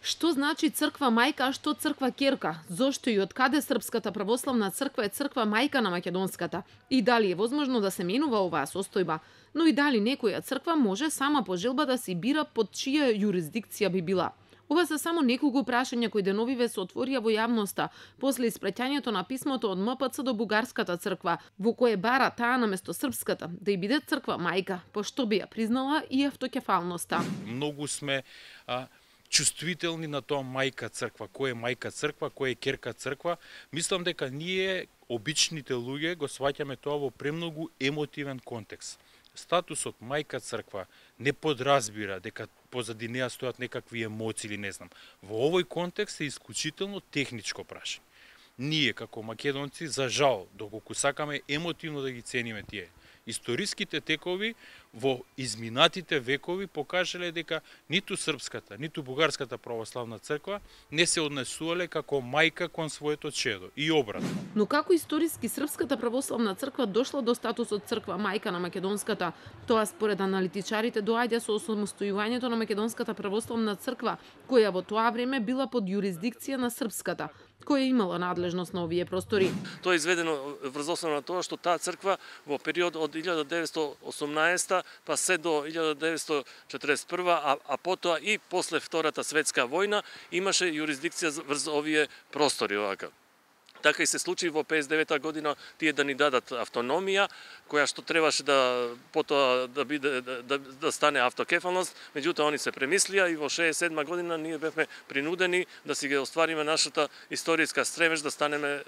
Што значи црква мајка, а што црква ќерка? Зошто и од каде Српската православна црква е црква мајка на македонската? И дали е возможно да се менува оваа состојба? Но и дали некоја црква може сама по желба да си бира под чија јурисдикција би била? Ова се само неколку прашања кои деновиве се отворија во јавноста после испраќањето на писмото од МПЦ до Бугарската црква, во кое бара таа наместо српската да и биде црква мајка, пошто би ја признала и автокефалноста. Многу сме чувствителни на тоа мајка црква, кој е мајка црква, кој е ќерка црква. Мислам дека ние, обичните луѓе, го сваќаме тоа во премногу емотивен контекст. Статусот мајка црква не подразбира дека позади неа стојат некакви емоции или не знам. Во овој контекст е исклучително техничко прашање. Ние како македонци, за жал, доколку сакаме емотивно да ги цениме тие историските текови во изминатите векови покажале дека ниту српската, ниту бугарската православна црква не се однесувале како мајка кон своето чедо и обратно. Но како историски Српската православна црква дошла до статусот црква мајка на македонската? Тоа според аналитичарите доаѓа со осамостојувањето на македонската православна црква, која во тоа време била под јурисдикција на српската, која имала надлежност на овие простори. Тоа е изведено врз основа на тоа што таа црква во период од 1918 па се до 1941, а потоа и после Втората светска војна имаше јурисдикција врз овие простори овака. Така и се случи во 59-та година тие да ни дадат автономија, која што требаше да потоа да стане автокефалност, меѓутоа они се премислија и во 67 година ние бевме принудени да си ги оствариме нашата историска стремеж да станеме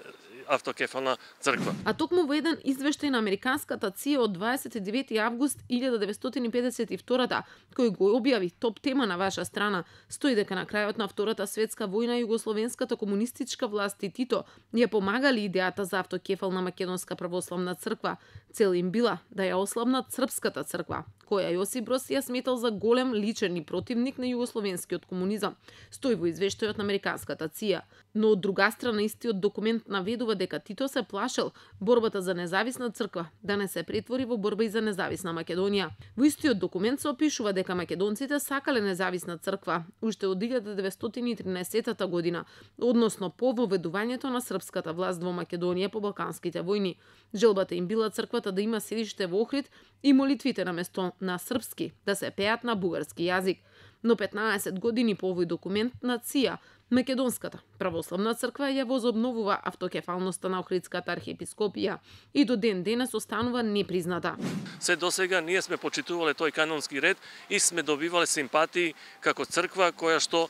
автокефална црква. А токму во еден извештај на американската ЦИА од 29 август 1952, кој го објави топ тема на ваша страна, стои дека на крајот на Втората светска војна југословенската комунистичка власт и Тито ја помагали идејата за автокефална македонска православна црква. Цел им била да ја ослабнат српската црква, која Јосип Брос ја сметал за голем личен и противник на југословенскиот комунизам. Стои во извештајот на американската ЦИА. Но од друга страна истиот документ наведува дека Тито се плашел борбата за независна црква да не се претвори во борба и за независна Македонија. Во истиот документ се опишува дека македонците сакале независна црква уште од 1913 година, односно по воведувањето на српската власт во Македонија по Балканските војни. Желбата им била црквата да има седиште во Охрид и молитвите наместо на српски да се пеат на бугарски јазик. Но 15 години по овој документ на ЦИА, Македонската православна црква ја возобновува автокефалноста на Охридската архиепископија и до ден денес останува непризната. Се досега ние сме почитувале тој канонски ред и сме добивале симпатии како црква која што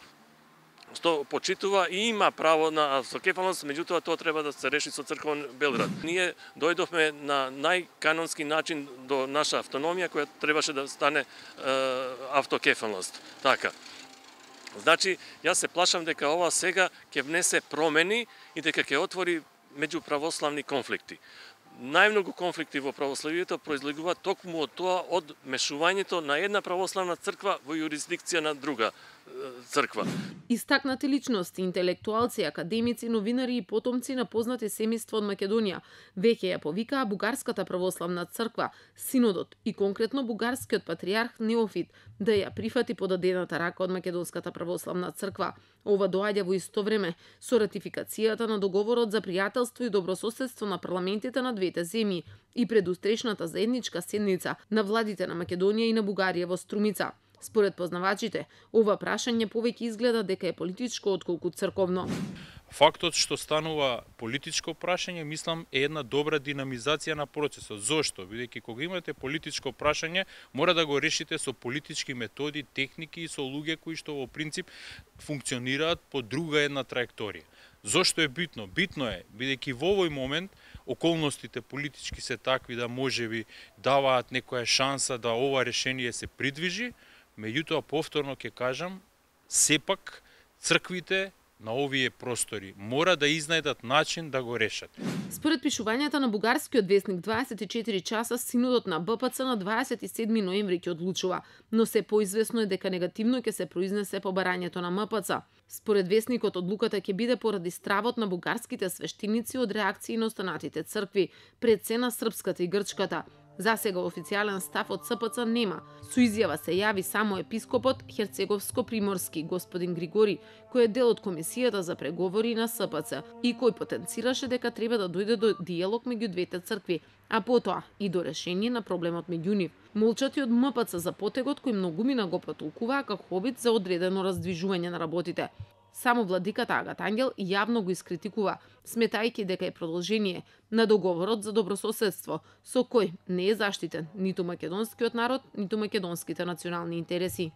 почитува и има право на автокефалност, меѓутоа тоа треба да се реши со црквен Белград. Ние дојдовме на најканонски начин до наша автономија која требаше да стане автокефалност. Така. Значи, јас се плашам дека ова сега ќе внесе промени и дека ќе отвори меѓуправославни конфликти. Најмногу конфликти во православието произлегуваат токму од тоа, од мешувањето на една православна црква во јурисдикција на друга црква. Истакнати личности, интелектуалци, академици, новинари и потомци на познати семејства од Македонија веќе ја повикаа Бугарската православна црква, синодот и конкретно бугарскиот патриарх Неофит да ја прифати подадената рака од Македонската православна црква. Ова доаѓа во исто време со ратификацијата на договорот за пријателство и добрососедство на парламентите на двете земји и предустрешната заедничка седница на владите на Македонија и на Бугарија во Струмица. Според познавачите, ова прашање повеќе изгледа дека е политичко отколку црковно. Фактот што станува политичко прашање, мислам, е една добра динамизација на процесот. Зошто? Бидејќи кога имате политичко прашање, мора да го решите со политички методи, техники и со луѓе кои што во принцип функционираат по друга една траекторија. Зошто е битно? Битно е, бидејќи во овој момент околностите политички се такви да можеби даваат некоја шанса да ова решение се придвижи, меѓутоа повторно ќе кажам, сепак црквите на овие простори мора да изнајдат начин да го решат. Според пишувањата на бугарскиот весник 24 часа, синодот на БПЦ на 27 ноември ќе одлучува, но се поизвестно е дека негативно ќе се произнесе по барањето на МПЦ. Според весникот, одлуката ќе биде поради стравот на бугарските свештеници од реакции на останатите цркви, пред се на српската и грчката. За сега официјален став од СПЦ нема. Со изјава се јави само епископот Херцеговско-приморски господин Григори, кој е дел од комисијата за преговори на СПЦ и кој потенцираше дека треба да дојде до диалог меѓу двете цркви, а потоа и до решение на проблемот меѓу нив. Молчат и од МПЦ за потегот кој многумина го протолкуваа како обид за одредено раздвижување на работите. Само владиката Агат Ангел јавно го искритикува, сметајќи дека е продолжение на договорот за добрососедство, со кој не е заштитен ниту македонскиот народ, ниту македонските национални интереси.